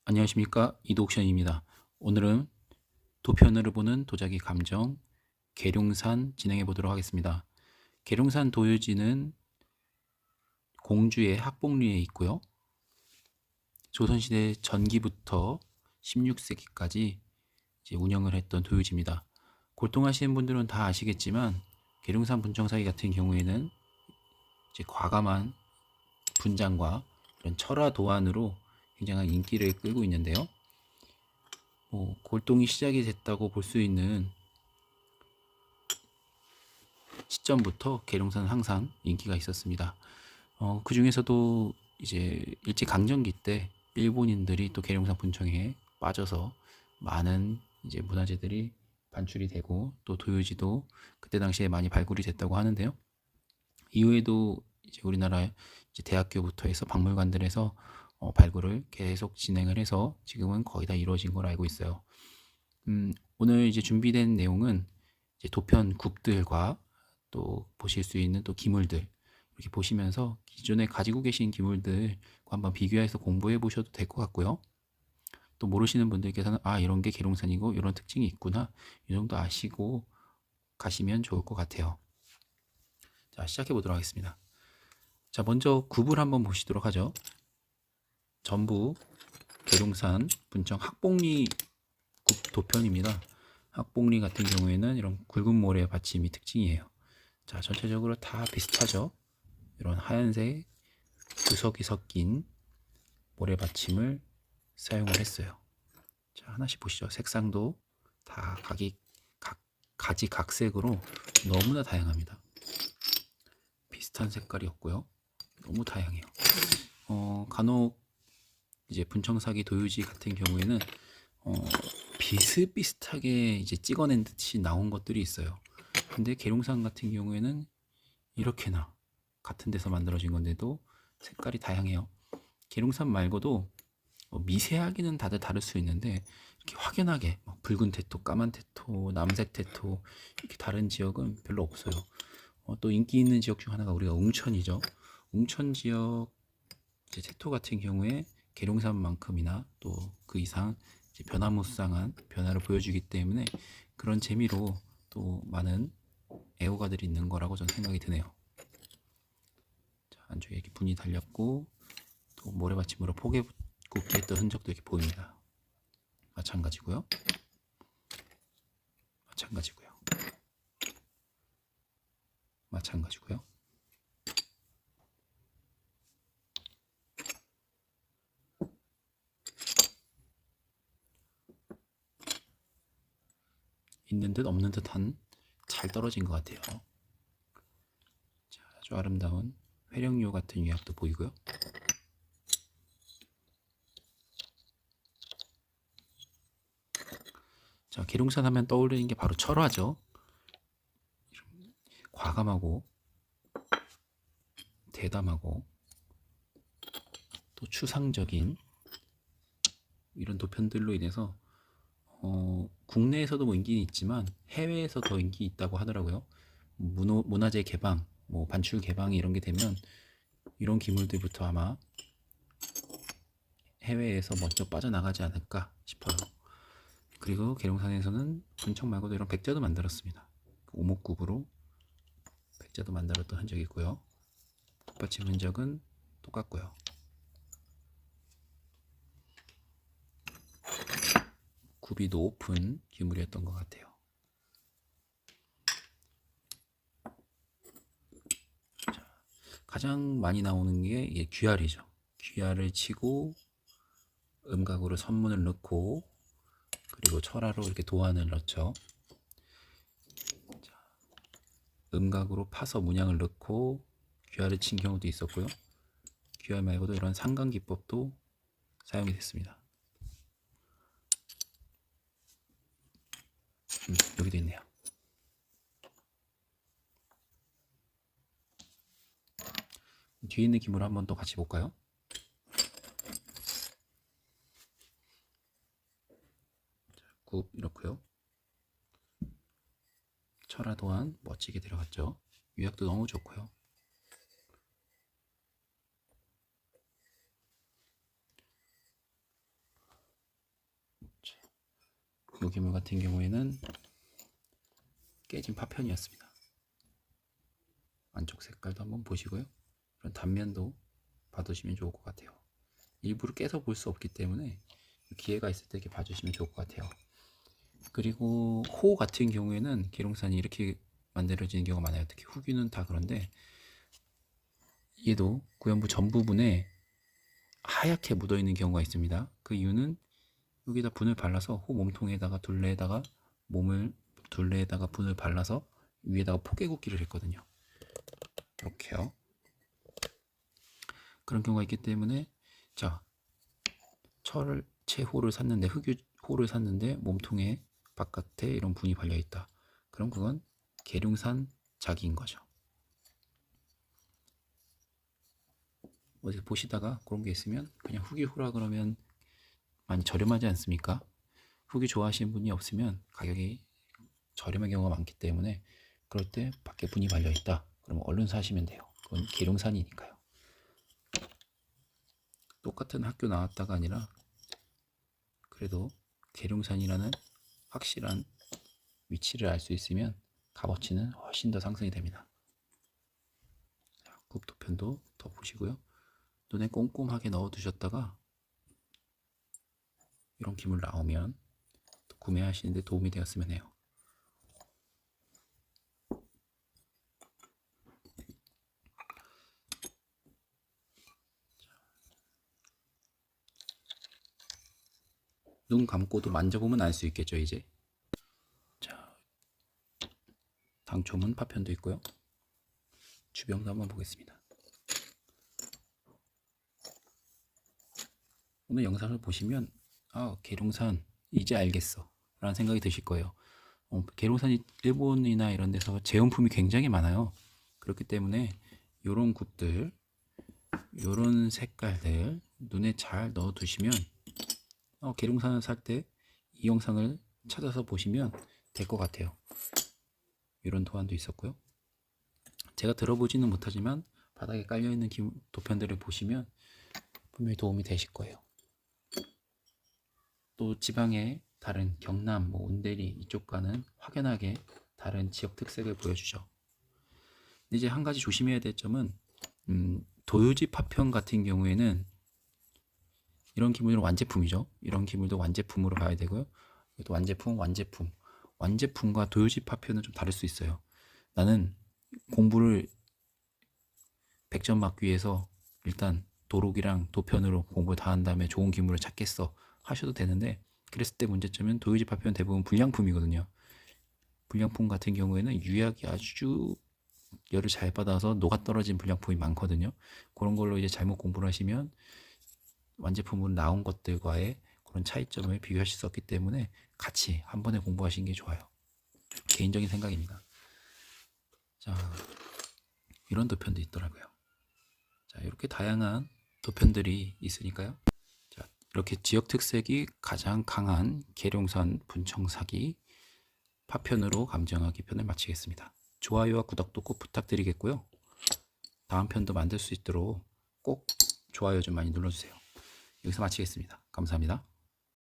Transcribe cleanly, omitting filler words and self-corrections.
안녕하십니까, 이독션입니다. 오늘은 도편으로 보는 도자기 감정 계룡산 진행해 보도록 하겠습니다. 계룡산 도유지는 공주의 학봉리에 있고요. 조선시대 전기부터 16세기까지 운영을 했던 도유지입니다. 골동하시는 분들은 다 아시겠지만 계룡산 분청사기 같은 경우에는 과감한 분장과 이런 철화 도안으로 굉장한 인기를 끌고 있는데요. 골동이 시작이 됐다고 볼 수 있는 시점부터 계룡산은 항상 인기가 있었습니다. 그 중에서도 이제 일제강점기 때 일본인들이 또 계룡산 분청에 빠져서 많은 이제 문화재들이 반출이 되고 또 도요지도 그때 당시에 많이 발굴이 됐다고 하는데요. 이후에도 이제 우리나라 이제 대학교부터 해서 박물관들에서 발굴을 계속 진행을 해서 지금은 거의 다 이루어진 걸 알고 있어요. 오늘 이제 준비된 내용은 이제 도편국들과 또 보실 수 있는 또 기물들 이렇게 보시면서 기존에 가지고 계신 기물들과 한번 비교해서 공부해 보셔도 될 것 같고요. 또 모르시는 분들께서는 이런 게 계룡산이고 이런 특징이 있구나 이 정도 아시고 가시면 좋을 것 같아요. 자, 시작해 보도록 하겠습니다. 자, 먼저 굽을 한번 보시도록 하죠. 전부 계룡산 분청 학봉리 굽 도편입니다. 학봉리 같은 경우에는 이런 굵은 모래 받침이 특징이에요. 자, 전체적으로 다 비슷하죠. 이런 하얀색 구석이 섞인 모래 받침을 사용을 했어요. 자, 하나씩 보시죠. 색상도 다 가지각색으로 너무나 다양합니다. 비슷한 색깔이 없고요. 너무 다양해요. 간혹 이제 분청사기 도유지 같은 경우에는 비슷비슷하게 이제 찍어낸 듯이 나온 것들이 있어요. 근데 계룡산 같은 경우에는 이렇게나 같은 데서 만들어진 건데도 색깔이 다양해요. 계룡산 말고도 미세하게는 다들 다를 수 있는데 이렇게 확연하게 붉은 테토, 까만 테토, 남색 테토 이렇게 다른 지역은 별로 없어요. 또 인기 있는 지역 중 하나가 우리가 웅천이죠. 웅천 지역 테토 같은 경우에 계룡산만큼이나 또 그 이상 변화무쌍한 변화를 보여주기 때문에 그런 재미로 또 많은 애호가들이 있는 거라고 저는 생각이 드네요. 자, 안쪽에 이렇게 분이 달렸고 또 모래받침으로 포개 굽기 했던 흔적도 이렇게 보입니다. 마찬가지고요. 마찬가지고요. 마찬가지고요. 있는 듯 없는 듯한 잘 떨어진 것 같아요. 자, 아주 아름다운 회령료 같은 유약도 보이고요. 자, 계룡산 하면 떠오르는 게 바로 철화죠. 과감하고 대담하고 또 추상적인 이런 도편들로 인해서 국내에서도 인기는 있지만 해외에서 더 인기 있다고 하더라고요. 문화재 개방, 반출 개방이 이런 게 되면 이런 기물들부터 아마 해외에서 먼저 빠져나가지 않을까 싶어요. 그리고 계룡산에서는 분청 말고도 이런 백자도 만들었습니다. 오목굽으로 백자도 만들었던 흔적이 있고요. 톱받침 흔적은 똑같고요. 굽이 높은 기물이었던 것 같아요. 자, 가장 많이 나오는 게 이게 귀알이죠. 귀알을 치고 음각으로 선문을 넣고 그리고 철화로 이렇게 도안을 넣죠. 자, 음각으로 파서 문양을 넣고 귀알을 친 경우도 있었고요. 귀알 말고도 이런 상강 기법도 사용이 됐습니다. 여기도 있네요. 뒤에 있는 기물 한번 또 같이 볼까요? 굽 이렇고요. 철화 도안 멋지게 들어갔죠. 유약도 너무 좋고요. 이 기물 같은 경우에는 깨진 파편이었습니다. 안쪽 색깔도 한번 보시고요. 이런 단면도 봐두시면 좋을 것 같아요. 일부러 깨서 볼 수 없기 때문에 기회가 있을 때 이렇게 봐주시면 좋을 것 같아요. 그리고 호 같은 경우에는 계룡산이 이렇게 만들어지는 경우가 많아요. 특히 후기는 다 그런데 얘도 구연부 전부분에 하얗게 묻어 있는 경우가 있습니다. 그 이유는 여기다 분을 발라서 호 몸통에다가 둘레에다가 분을 발라서 위에다가 포개 굽기를 했거든요. 이렇게요. 그런 경우가 있기 때문에 자, 철채호를 샀는데 흑유호를 샀는데 몸통에 바깥에 이런 분이 발려 있다. 그럼 그건 계룡산 자기인 거죠. 어디서 보시다가 그런 게 있으면 그냥 후기호라 그러면 많이 저렴하지 않습니까? 후기 좋아하시는 분이 없으면 가격이 저렴한 경우가 많기 때문에 그럴 때 밖에 분이 발려 있다. 그러면 얼른 사시면 돼요. 그건 계룡산이니까요. 똑같은 학교 나왔다가 아니라 그래도 계룡산이라는 확실한 위치를 알 수 있으면 값어치는 훨씬 더 상승이 됩니다. 굽도편도 더 보시고요. 눈에 꼼꼼하게 넣어 두셨다가 이런 기물 나오면 또 구매하시는데 도움이 되었으면 해요. 눈 감고도 만져보면 알 수 있겠죠, 이제. 자, 당초문 파편도 있고요. 주병도 한번 보겠습니다. 오늘 영상을 보시면 계룡산 이제 알겠어 라는 생각이 드실 거예요. 계룡산이 일본이나 이런 데서 제품이 굉장히 많아요. 그렇기 때문에 요런 굽들, 요런 색깔들 눈에 잘 넣어 두시면 계룡산을 살 때 이 영상을 찾아서 보시면 될 것 같아요. 이런 도안도 있었고요. 제가 들어보지는 못하지만 바닥에 깔려있는 도편들을 보시면 분명히 도움이 되실 거예요. 또 지방의 다른 경남, 온대리 이쪽과는 확연하게 다른 지역 특색을 보여주죠. 이제 한 가지 조심해야 될 점은 도요지 파편 같은 경우에는 이런 기물은 완제품이죠. 이런 기물도 완제품으로 봐야 되고요. 이것도 완제품과 도요지 파편은 좀 다를 수 있어요. 나는 공부를 100점 맞기 위해서 일단 도록이랑 도편으로 공부를 다 한 다음에 좋은 기물을 찾겠어 하셔도 되는데, 그랬을 때 문제점은 도요지 파편은 대부분 불량품이거든요. 불량품 같은 경우에는 유약이 아주 열을 잘 받아서 녹아떨어진 불량품이 많거든요. 그런 걸로 이제 잘못 공부를 하시면 완제품으로 나온 것들과의 그런 차이점을 비교하실 수 없기 때문에 같이 한 번에 공부하시는 게 좋아요. 개인적인 생각입니다. 자, 이런 도편도 있더라고요. 자, 이렇게 다양한 도편들이 있으니까요. 자, 이렇게 지역 특색이 가장 강한 계룡산 분청사기 파편으로 감정하기 편을 마치겠습니다. 좋아요와 구독도 꼭 부탁드리겠고요. 다음 편도 만들 수 있도록 꼭 좋아요 좀 많이 눌러주세요. 여기서 마치겠습니다. 감사합니다.